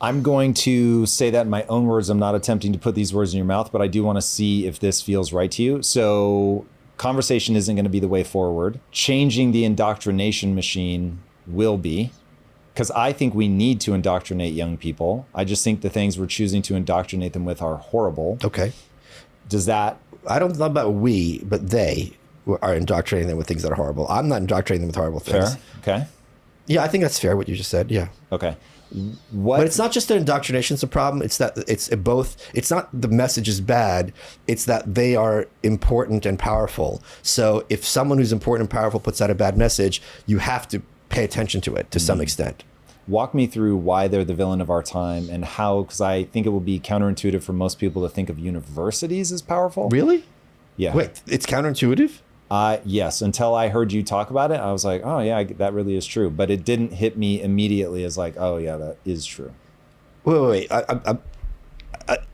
I'm going to say that in my own words. I'm not attempting to put these words in your mouth, but I do want to see if this feels right to you. So conversation isn't going to be the way forward. Changing the indoctrination machine will be, because I think we need to indoctrinate young people. I just think the things we're choosing to indoctrinate them with are horrible. Okay. Does that... I don't know about we, but they are indoctrinating them with things that are horrible. I'm not indoctrinating them with horrible things. Fair? Okay. Yeah, I think that's fair, what you just said. Yeah. Okay. But it's not just their indoctrination is a problem. It's that it's not the message is bad. It's that they are important and powerful. So if someone who's important and powerful puts out a bad message, you have to pay attention to it to some extent. Walk me through why they're the villain of our time and how, because I think it will be counterintuitive for most people to think of universities as powerful. Really? Yeah. Wait, it's counterintuitive? Yes, until I heard you talk about it, I was like, oh yeah, that really is true. But it didn't hit me immediately as like, oh yeah, that is true. Wait.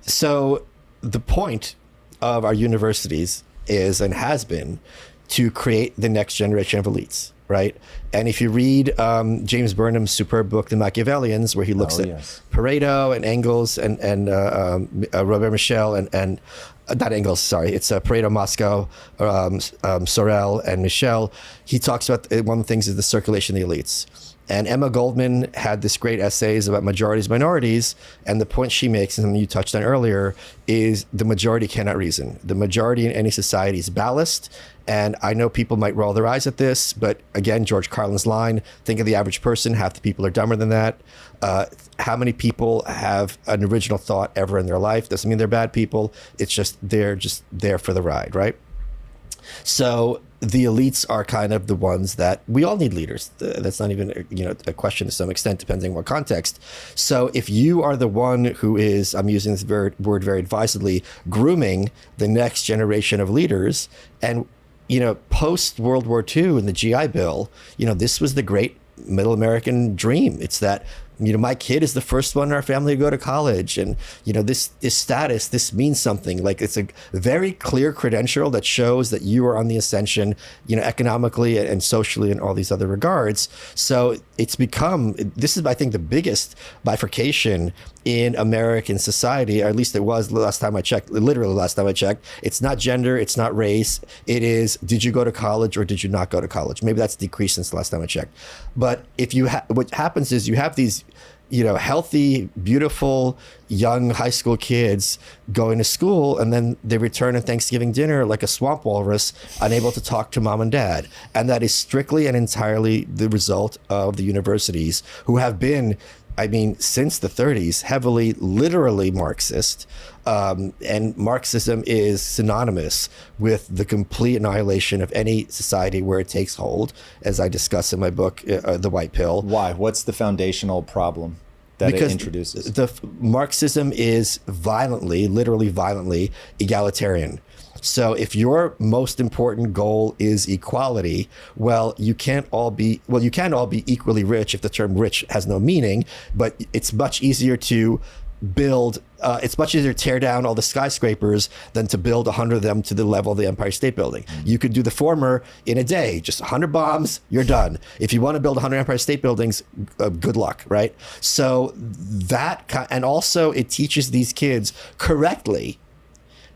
So the point of our universities is and has been to create the next generation of elites, right? And if you read James Burnham's superb book, The Machiavellians, where he looks at Pareto and Engels and Robert Michel and not Engels, sorry, it's Pareto, Moscow, Sorel, and Michel. He talks about one of the things is the circulation of the elites. And Emma Goldman had this great essays about majorities, minorities, and the point she makes, and something you touched on earlier, is the majority cannot reason. The majority in any society is ballast, and I know people might roll their eyes at this, but again, George Carlin's line, think of the average person, half the people are dumber than that. How many people have an original thought ever in their life? Doesn't mean they're bad people, it's just they're just there for the ride, right? So the elites are kind of the ones that we all need leaders. That's not even a question to some extent, depending on what context. So if you are the one who is, I'm using this word very advisedly, grooming the next generation of leaders, and post World War II and the GI Bill, this was the great middle American dream. It's that my kid is the first one in our family to go to college, and this status, this means something. Like, it's a very clear credential that shows that you are on the ascension, economically and socially and all these other regards. So it's become, this is, I think, the biggest bifurcation in American society, or at least it was the last time I checked, literally last time I checked. It's not gender, it's not race. It is, did you go to college or did you not go to college? Maybe that's decreased since the last time I checked. But if you what happens is you have these healthy, beautiful, young high school kids going to school, and then they return at Thanksgiving dinner like a swamp walrus, unable to talk to mom and dad. And that is strictly and entirely the result of the universities, who have been, since the 30s, heavily, literally Marxist. And Marxism is synonymous with the complete annihilation of any society where it takes hold, as I discuss in my book, The White Pill. Why? What's the foundational problem that it introduces? Marxism is literally violently egalitarian. So if your most important goal is equality, you can all be equally rich if the term rich has no meaning, but it's much easier to build, it's much easier to tear down all the skyscrapers than to build 100 of them to the level of the Empire State Building. You could do the former in a day, just 100 bombs, you're done. If you want to build 100 Empire State Buildings, good luck, right? So and also it teaches these kids correctly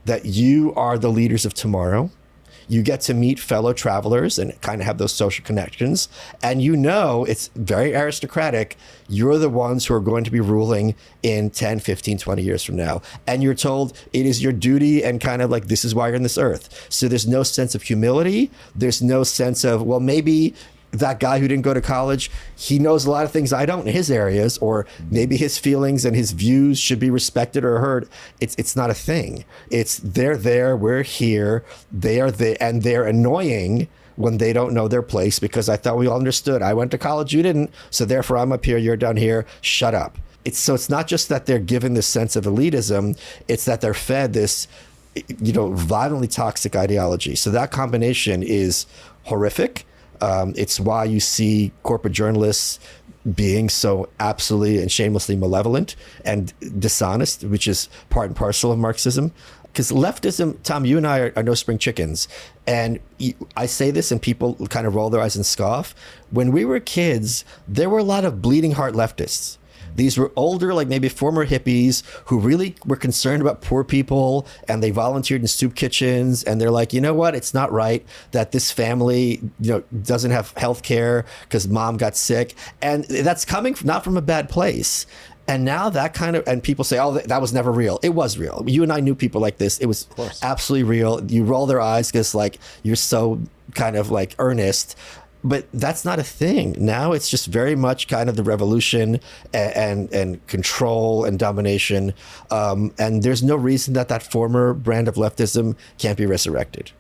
that you are the leaders of tomorrow. You get to meet fellow travelers and kind of have those social connections. And it's very aristocratic. You're the ones who are going to be ruling in 10, 15, 20 years from now. And you're told it is your duty and kind of like, this is why you're on this earth. So there's no sense of humility. There's no sense of, maybe that guy who didn't go to college, he knows a lot of things I don't in his areas, or maybe his feelings and his views should be respected or heard. It's not a thing. It's they're there, we're here, they are there, and they're annoying when they don't know their place, because I thought we all understood. I went to college, you didn't, so therefore I'm up here, you're down here, shut up. It's not just that they're given this sense of elitism, it's that they're fed this violently toxic ideology. So that combination is horrific. It's why you see corporate journalists being so absolutely and shamelessly malevolent and dishonest, which is part and parcel of Marxism. Because leftism, Tom, you and I are no spring chickens. And I say this and people kind of roll their eyes and scoff. When we were kids, there were a lot of bleeding heart leftists. These were older, like maybe former hippies who really were concerned about poor people, and they volunteered in soup kitchens, and they're like, you know what, it's not right that this family, doesn't have health care because mom got sick. And that's coming not from a bad place. And now and people say, oh, that was never real. It was real. You and I knew people like this. It was absolutely real. You roll their eyes because like you're so kind of like earnest, but that's not a thing. Now it's just very much kind of the revolution and control and domination. And there's no reason that former brand of leftism can't be resurrected.